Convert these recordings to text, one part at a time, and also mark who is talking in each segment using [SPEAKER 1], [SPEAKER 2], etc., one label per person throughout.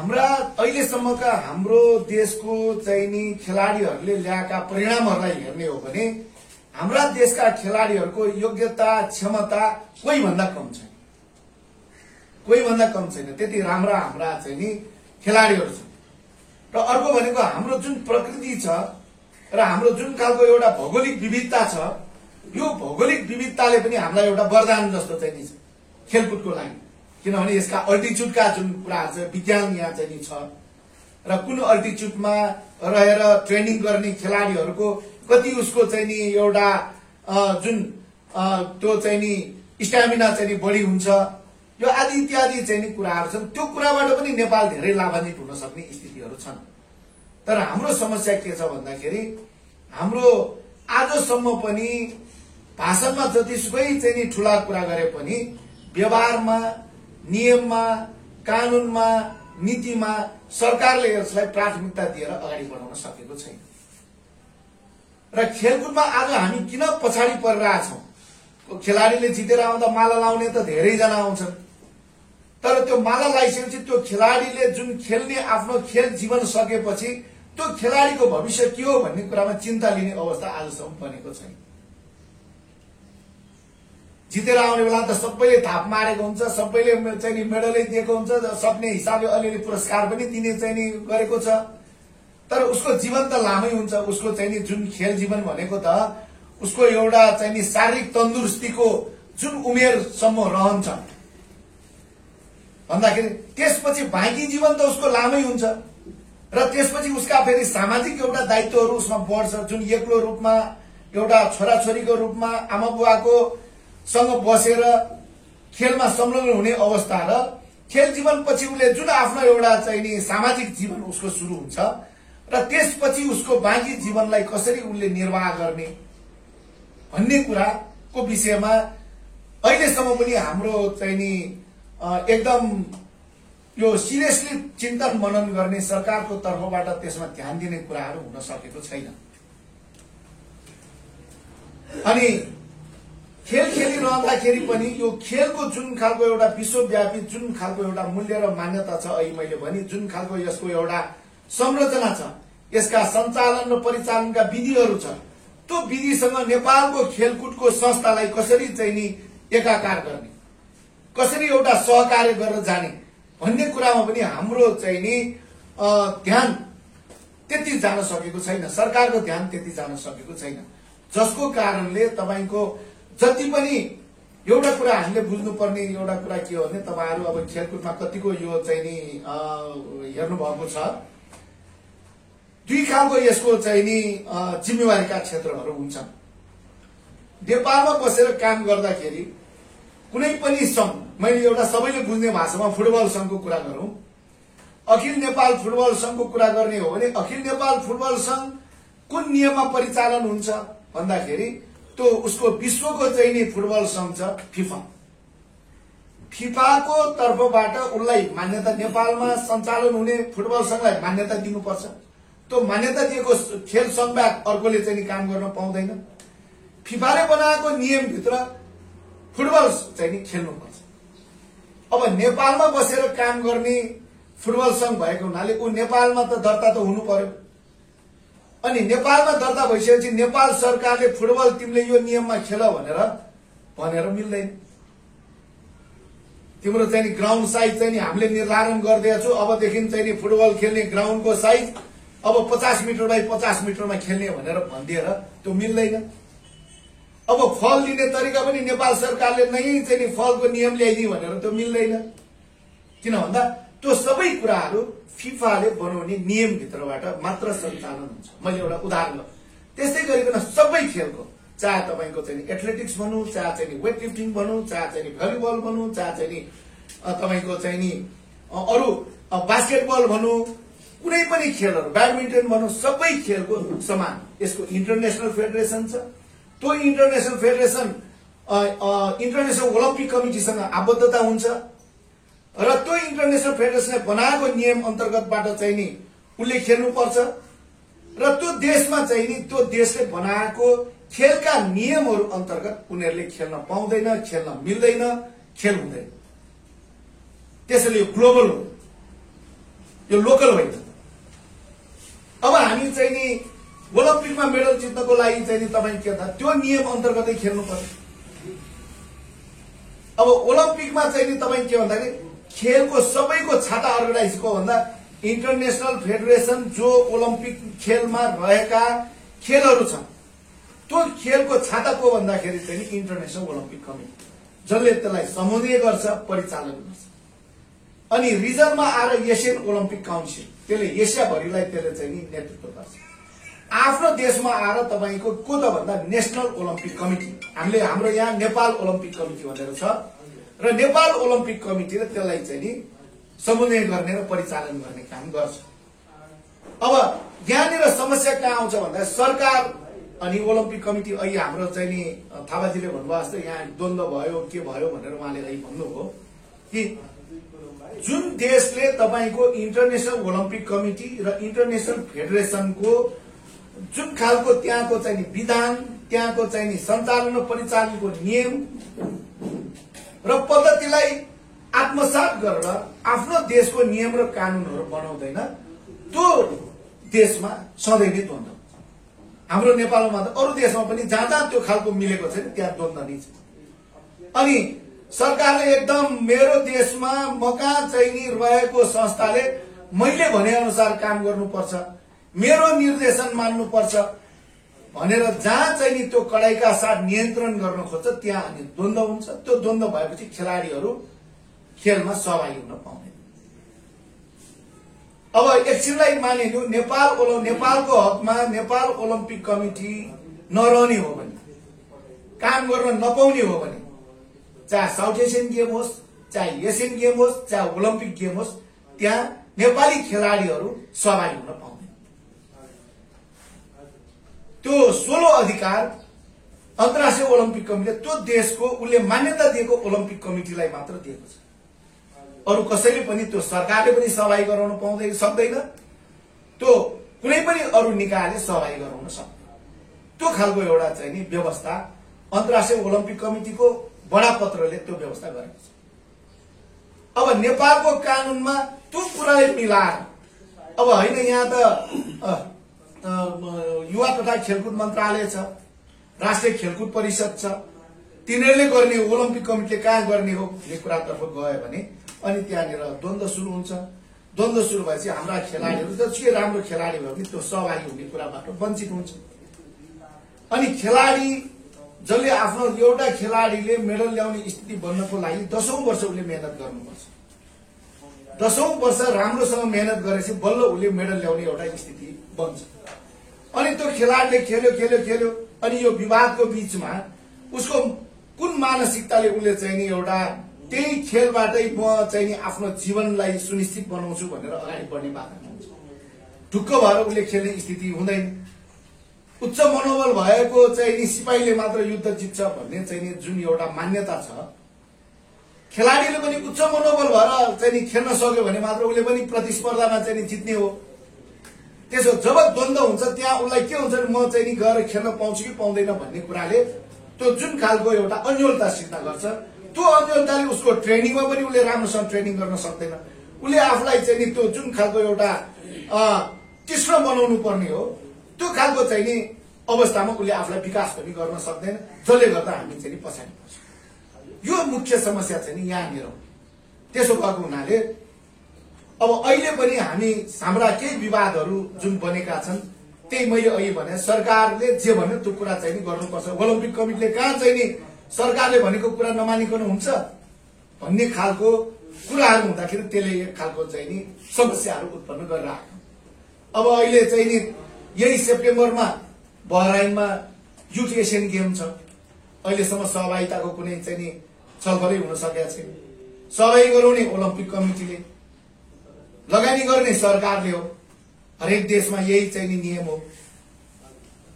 [SPEAKER 1] हाम्रा अहिलेसम्मका हाम्रो देशको चाहिँ नि खेलाडीहरूले ल्याएका परिणामहरूलाई हेर्ने हो भने हाम्रा देशका खेलाडीहरूको योग्यता क्षमता कोही भन्दा कम छैन त्यति राम्रा हाम्रा चाहिँ नि खेलाडीहरू छन्। र अर्को भनेको हाम्रो जुन प्रकृति छ र हाम्रो जुन खालको एउटा भौगोलिक विविधता छ, यो भौगोलिक विविधताले पनि हामीलाई एउटा वरदान जस्तो चाहिँ नि छ खेलकुदको लागि। किनभने यसका अल्टिच्युडका जुन कुराहरू छ विज्ञान यहाँ चाहिँ नि छ र कुन अल्टिच्युडमा रहेर ट्रेनिङ गर्ने खेलाडीहरूको कति उसको चाहिँ नि एउटा जुन त्यो चाहिँ नि स्ट्यामिना चाहिँ नि बढी हुन्छ, यो आदि इत्यादि चाहिँ नि कुराहरू छन्। त्यो कुराबाट पनि नेपाल धेरै लाभान्वित हुन सक्ने स्थितिहरू छन्। तर हाम्रो समस्या के छ भन्दाखेरि हाम्रो आजसम्म पनि भाषणमा जतिसुकै चाहिँ नि ठूला कुरा गरे पनि व्यवहारमा, नियममा, कानूनमा, नीतिमा सरकारले यसलाई प्राथमिकता दिएर अगाडि बढाउन सकेको छैन। र खेलकुदमा आज हामी किन पछाडि परिरहेछौँ? खेलाडीले जितेर आउँदा माला लाउने त धेरैजना आउँछन्, तर त्यो माला लगाइसकेपछि त्यो खेलाडीले जुन खेल्ने आफ्नो खेल जीवन सकेपछि त्यो खेलाडीको भविष्य के हो भन्ने कुरामा चिन्ता लिने अवस्था आजसम्म बनेको छैन। जितेर आउने बेला त सबैले थाप मारेको हुन्छ, सबैले चाहिँ नि मेडलै दिएको हुन्छ, सक्ने हिसाबले अलिअलि पुरस्कार पनि दिने चाहिँ नि गरेको छ। तर उसको जीवन त लामै हुन्छ। उसको चाहिँ नि जुन खेल जीवन भनेको त उसको एउटा चाहिँ नि शारीरिक तन्दुरुस्तीको जुन उमेरसम्म रहन्छ भन्दाखेरि त्यसपछि बाँकी जीवन त उसको लामै हुन्छ। र त्यसपछि उसका फेरि सामाजिक एउटा दायित्वहरू उसमा बढ्छ, जुन एक्लो रूपमा एउटा छोराछोरीको रूपमा आमा बुवाको सँग बसेर खेलमा संलग्न हुने अवस्था र खेल जीवनपछि उसले जुन आफ्नो एउटा चाहिँ नि सामाजिक जीवन उसको सुरु हुन्छ र त्यसपछि उसको बाँकी जीवनलाई कसरी उसले निर्वाह गर्ने भन्ने कुराको विषयमा अहिलेसम्म पनि हाम्रो चाहिँ नि एकदम यो सिरियसली चिन्तन मनन गर्ने सरकारको तर्फबाट त्यसमा ध्यान दिने कुराहरू हुन सकेको छैन। अनि खेल खेलिरहँदाखेरि पनि यो खेलको जुन खालको एउटा विश्वव्यापी जुन खालको एउटा मूल्य र मान्यता छ, अहिले मैले भने जुन खालको यसको एउटा संरचना छ, यसका सञ्चालन र परिचालनका विधिहरू छ, त्यो विधिसँग नेपालको खेलकुदको संस्थालाई कसरी चाहिँ नि एकाकार गर्ने, कसरी एउटा सहकार्य गरेर जाने भन्ने कुरामा पनि हाम्रो चाहिँ नि ध्यान त्यति जान सकेको छैन। सरकारको ध्यान त्यति जान सकेको छैन, जसको कारणले तपाईको जति पनि एउटा कुरा हामीले बुझ्नुपर्ने एउटा कुरा के हो भने तपाईहरु अब खेलकुदमा कतिको यो चाहिँ नि हेर्नु भएको छ, दुई खालको यसको चाहिँ नि जिम्मेवारीका क्षेत्रहरू हुन्छन्। नेपालमा बसेर काम गर्दाखेरि कुनै पनि संघ, मैले एउटा सबैले बुझ्ने भाषामा फुटबल संघको कुरा गरौं, अखिल नेपाल फुटबल संघको कुरा गर्ने हो भने अखिल नेपाल फुटबल संघ कुन नियममा परिचालन हुन्छ भन्दाखेरि त्यो उसको विश्वको चाहिँ नि फुटबल संघ छ फिफा। फिफाको तर्फबाट उसलाई मान्यता, नेपालमा सञ्चालन हुने फुटबल संघलाई मान्यता दिनुपर्छ। त्यो मान्यता दिएको खेल संघबाट अर्कोले चाहिँ नि काम गर्न पाउँदैन। फिफाले बनाएको नियम भित्र फुटबल चाहिँ नि खेल्नुपर्छ। अब नेपालमा बसेर काम गर्ने फुटबल संघ भएको हुनाले ऊ नेपालमा त दर्ता त हुनु पर्यो। अनि नेपालमा दर्ता भइसकेपछि नेपाल सरकारले फुटबल तिमीले यो नियममा खेल भनेर मिल्दैन। तिम्रो चाहिँ नि ग्राउन्ड साइज चाहिँ नि हामीले निर्धारण गर्दैछौ, अबदेखि चाहिँ नि फुटबल खेल्ने ग्राउन्डको साइज अब 50 मिटर बाइ 50 मिटरमा खेल्ने भनेर भनिदिएर त्यो मिल्दैन। अब फल दिने तरिका पनि नेपाल सरकारले नै चाहिँ नि फलको नियम ल्याइदियो भनेर त्यो मिल्दैन। किन भन्दा त्यो सबै कुराहरू फिफाले बनाउने नियम भित्रबाट मात्र सञ्चालन हुन्छ। मैले एउटा उदाहरण दिएँ। त्यस्तै गरिकन सबै खेलको, चाहे तपाईको चाहिँ एथलेटिक्स भनौं, चाहे चाहिँ वेट लिफ्टिङ भनौं, चाहे चाहिँ भलिबल भनौं, चाहे चाहिँ तपाईको चाहिँ नि अरु बास्केटबल भनौं, कुनै पनि खेलहरु, ब्याडमिन्टन भनौं, सबै खेलको समान यसको इन्टरनेशनल फेडरेसन छ। त्यो इन्टरनेशनल फेडरेसन इन्टरनेशनल ओलम्पिक कमिटीसँग आबद्धता हुन्छ र त्यो इन्टरनेशनल फेडरेसनले बनाएको नियम अन्तर्गतबाट चाहिँ नि उले खेल्नुपर्छ र त्यो देशमा चाहिँ नि त्यो देशले बनाएको खेलका नियमहरू अन्तर्गत उनीहरूले खेल्न पाउँदैन, खेल्न मिल्दैन, खेल हुँदैन। त्यसैले यो ग्लोबल हो। यो लोकल होइन। अब हामी चाहिँ नि ओलम्पिकमा मेडल जित्नको लागि चाहिँ नि तपाईँ के भन्दा त्यो नियम अन्तर्गतै खेल्नु पर्यो। अब ओलम्पिकमा चाहिँ नि तपाईँ के भन्दाखेरि खेलको सबैको छाता अर्गनाइजको भन्दा इन्टरनेसनल फेडरेसन जो ओलम्पिक खेलमा रहेका खेलहरू छन् त्यो खेलको छाता को भन्दाखेरि चाहिँ नि इन्टरनेसनल ओलम्पिक कमिटी, जसले त्यसलाई समन्वय गर्छ, परिचालन गर्छ। अनि रिजनमा आएर एसियन ओलम्पिक काउन्सिल, त्यसले एसियाभरिलाई त्यसले चाहिँ नि नेतृत्व गर्छ। आफ्नो देशमा आएर तपाईँको को त भन्दा नेशनल ओलम्पिक कमिटी, हामीले हाम्रो यहाँ नेपाल ओलम्पिक कमिटी भनेर छ र नेपाल ओलम्पिक कमिटीले त्यसलाई चाहिँ नि समन्वय गर्ने र परिचालन गर्ने काम गर्छ। अब यहाँनिर समस्या कहाँ आउँछ भन्दा सरकार अनि ओलम्पिक कमिटी, अहिले हाम्रो चाहिँ नि थापाजीले भन्नुभयो जस्तो यहाँ द्वन्द्व भयो के भयो भनेर उहाँले अहिले भन्नुभयो कि जुन देशले तपाईँको इन्टरनेसनल ओलम्पिक कमिटी र इन्टरनेसनल फेडरेसनको जुन खालको त्यहाँको चाहिँ नि विधान, त्यहाँको चाहिँ नि सञ्चालन र परिचालनको नियम र पद्धतिलाई आत्मसात गरेर आफ्नो देशको नियम र कानूनहरू बनाउँदैन, त्यो देशमा सधैँ नै द्वन्द्व हुन्छ। हाम्रो नेपालमा त अरू देशमा पनि जहाँ जहाँ त्यो खालको मिलेको छैन त्यहाँ द्वन्द्व नै छ। अनि सरकारले एकदम मेरो देशमा म कहाँ चाहिँ नि रहेको संस्थाले मैले भने अनुसार काम गर्नुपर्छ, मेरो निर्देशन मान्नुपर्छ भनेर जहाँ चाहिँ नि त्यो कडाइका साथ नियन्त्रण गर्न खोज्छ त्यहाँ अनि द्वन्द्व हुन्छ। त्यो द्वन्द्व भएपछि खेलाडीहरू खेलमा सहभागी हुन पाउँदैन। अब एकछिनलाई मानिलिउँ नेपालको हकमा नेपाल ओलम्पिक कमिटी नरहने हो भने, काम गर्न नपाउने हो भने, चाहे साउथ एसियन गेम होस्, चाहे एसियन गेम होस्, चाहे ओलम्पिक गेम होस्, त्यहाँ नेपाली खेलाडीहरू सहभागी हुन पाउँदैन। त्यो 16 अधिकार अन्तर्राष्ट्रिय ओलम्पिक कमिटीले त्यो देशको उसले मान्यता दिएको ओलम्पिक कमिटीलाई मात्र दिएको छ। अरू कसैले पनि, त्यो सरकारले पनि सहभागी गराउन पाउँदैन, सक्दैन, त्यो कुनै पनि अरू निकायले सहभागी गराउन सक्दैन। त्यो खालको एउटा चाहिँ नि व्यवस्था अन्तर्राष्ट्रिय ओलम्पिक कमिटीको बडापत्रले त्यो व्यवस्था गरेको छ। अब नेपालको कानूनमा त्यो कुराले मिलाएर, अब होइन यहाँ त युवा तथा खेलकुद मन्त्रालय छ, राष्ट्रिय खेलकुद परिषद छ, तिनीहरूले गर्ने, ओलम्पिक कमिटीले कहाँ गर्ने हो भन्ने कुरातर्फ गयो भने अनि त्यहाँनिर द्वन्द्व सुरु हुन्छ। द्वन्द्व सुरु भएपछि हाम्रा खेलाडीहरू जति राम्रो खेलाडी भयो भने त्यो सहभागी हुने कुराबाट वञ्चित हुन्छ। अनि खेलाडी जसले आफ्नो एउटा खेलाडीले मेडल ल्याउने स्थिति बन्नको लागि 10औं वर्ष उसले मेहनत गर्नुपर्छ। 10औं वर्ष राम्रोसँग मेहनत गरेपछि बल्ल उसले मेडल ल्याउने एउटा स्थिति बन्छ। अनि त्यो खेलाडीले खेल्यो अनि यो विवादको बीचमा उसको कुन मानसिकताले उसले चाहिँ नि एउटा त्यही खेलबाटै म चाहिँ नि आफ्नो जीवनलाई सुनिश्चित बनाउँछु भनेर अगाडि बढ्ने बाधा हुन्छ। ढुक्क भएर उसले खेल्ने स्थिति हुँदैन। उच्च मनोबल भएको चाहिँ नि सिपाहीले मात्र युद्ध जित्छ भन्ने चाहिँ नि जुन एउटा मान्यता छ, खेलाडीले पनि उच्च मनोबल भएर चाहिँ नि खेल्न सक्यो भने मात्र उसले पनि प्रतिस्पर्धामा चाहिँ नि जित्ने हो। त्यसो जब द्वन्द्व हुन्छ त्यहाँ उसलाई के हुन्छ, म चाहिँ नि गएर खेल्न पाउँछु कि पाउँदैन भन्ने कुराले त्यो जुन खालको एउटा अन्योलता सिर्जना गर्छ। त्यो अन्योलताले उसको ट्रेनिङमा पनि उसले राम्रोसँग ट्रेनिङ गर्न सक्दैन। उसले आफूलाई चाहिँ नि त्यो जुन खालको एउटा तीक्ष्ण बनाउनु पर्ने हो त्यो खालको चाहिँ नि अवस्थामा उसले आफूलाई विकास पनि गर्न सक्दैन, जसले गर्दा हामी चाहिँ नि पछाडि पर्छौँ। यो मुख्य समस्या चाहिँ नि यहाँनिर हो। त्यसो भएको हुनाले अब अहिले पनि हामी हाम्रा केही विवादहरू जुन बनेका छन् त्यही मैले अहिले भने सरकारले जे भन्यो त्यो कुरा चाहिँ नि गर्नुपर्छ। ओलम्पिक कमिटीले कहाँ चाहिँ नि सरकारले भनेको कुरा नमानिकन हुन्छ भन्ने खालको कुराहरू हुँदाखेरि त्यसले एक खालको चाहिँ नि समस्याहरू उत्पन्न गरिरहेको। अब अहिले चाहिँ नि यही सेप्टेम्बरमा बहराइनमा युथ एसियन गेम छ, अहिलेसम्म सहभागिताको कुनै चाहिँ नि छलफलै हुन सकेको छैन। सहभागी गराउने ओलम्पिक कमिटीले, लगानी गर्ने सरकारले हो। हरेक देशमा यही चाहिँ नि नियम हो।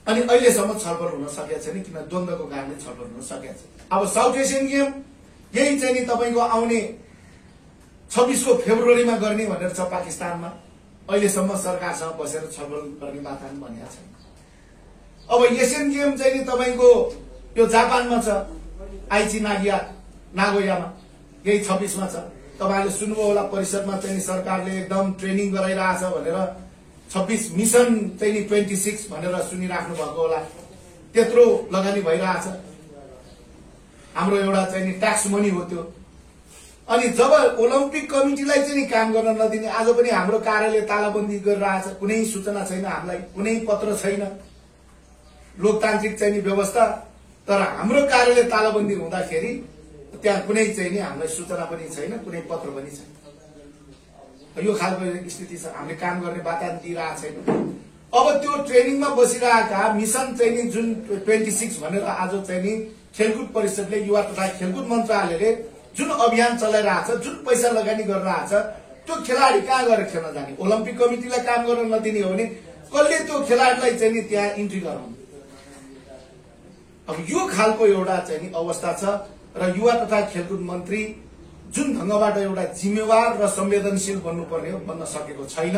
[SPEAKER 1] अनि अहिलेसम्म छलफल हुन सकेको छैन, किन द्वन्द्वको कारणले छलफल हुन सकेको छैन। अब साउथ एसियन गेम यही चाहिँ नि तपाईँको आउने 26 फेब्रुअरीमा गर्ने भनेर छ पाकिस्तानमा। अहिलेसम्म सरकारसँग बसेर छलफल गर्ने वातावरण बनिएको छैन। अब एसियन गेम चाहिँ नि तपाईँको यो जापानमा छ, आइची नागोयामा, यही 26मा छ। तपाईले सुन्नुभयो होला परिषदमा चाहिँ सरकारले एकदम ट्रेनिङ गराइरहेछ भनेर 26 मिसन चाहिँ 26 भनेर सुनिराख्नु भएको होला। त्यत्रो लगानी भइरहेछ। हाम्रो एउटा चाहिँ ट्याक्स मनी हो त्यो। अनि जब ओलम्पिक कमिटीलाई चाहिँ काम गर्न नदिने, आज पनि हाम्रो कार्यालय तालाबन्दी गरिरहेछ, कुनै सूचना छैन हामीलाई, कुनै पत्र छैन, लोकतान्त्रिक चाहिँ व्यवस्था। तर हाम्रो कार्यालय तालाबन्दी हुँदाखेरि त्यहाँ कुनै चाहिँ नि हामीलाई सूचना पनि छैन, कुनै पत्र पनि छैन। यो खालको स्थिति छ। हामीले काम गर्ने वातावरण दिइरहेको छैन। अब त्यो ट्रेनिङमा बसिरहेका मिसन चाहिँ जुन 26 भनेर आज चाहिँ नि खेलकुद परिषदले, युवा तथा खेलकुद मन्त्रालयले जुन अभियान चलाइरहेछ, जुन पैसा लगानी गरिरहेछ, त्यो खेलाडी कहाँ गएर खेल्न जाने? ओलम्पिक कमिटीलाई काम गर्न नदिने हो भने कसले त्यो खेलाडीलाई चाहिँ नि त्यहाँ इन्ट्री गराउने? अब यो खालको एउटा चाहिँ नि अवस्था छ र युवा तथा खेलकुद मन्त्री जुन ढंगबाट एउटा जिम्मेवार र संवेदनशील बन्नुपर्ने हो, बन्न सकेको छैन।